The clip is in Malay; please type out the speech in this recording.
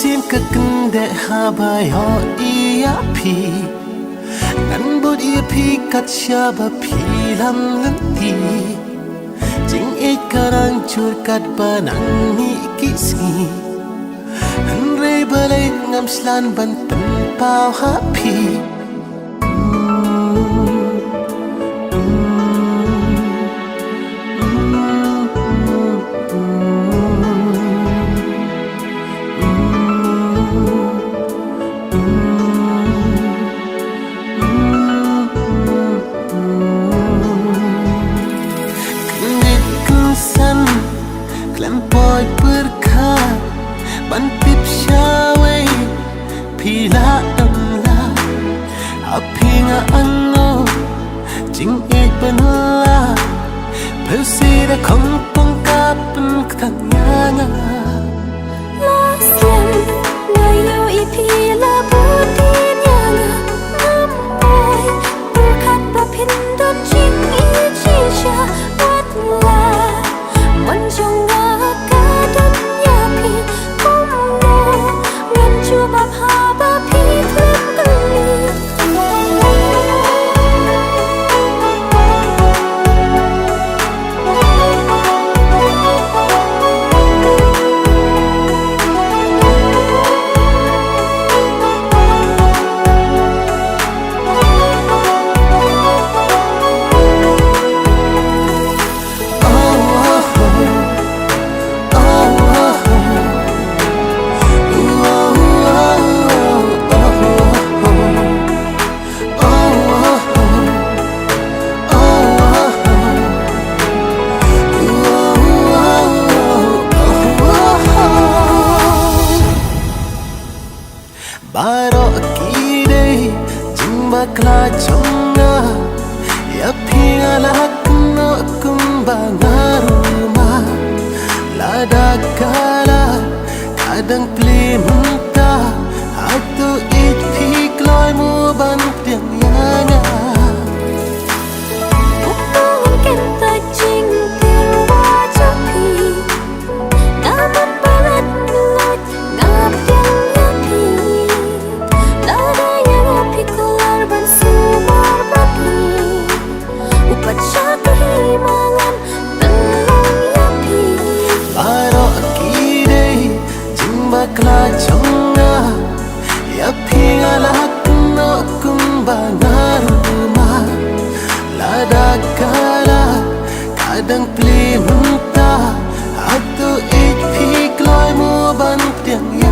sim ka kende habayo iya pi nan bud iya pi kat syaba pi lam lenti jing ikarang chur kat banang ni kisni han re balai ngam slan ban pen pau happy Klempoi berkah Bantip syawai Pila amla Api nga ano Jing ipanula Persida kong pangkapan Katanganga Lasyan Ngayon ipila butin Yang nampay Berkat bapindot Jing ijisya Watla Manjong Baro akide jimba kla chonga ya pingala kuno kumbanga rumah lada kala kadang plimunta hatu it pikloy mu ban tiang yanga Pupungan kita jing tirwa japi Naman balat ngelot ngap yang Kla chonga ya pingala kuno kumbanga rumah lada kala kadang plimunta hatu it pikloy mu ban tiang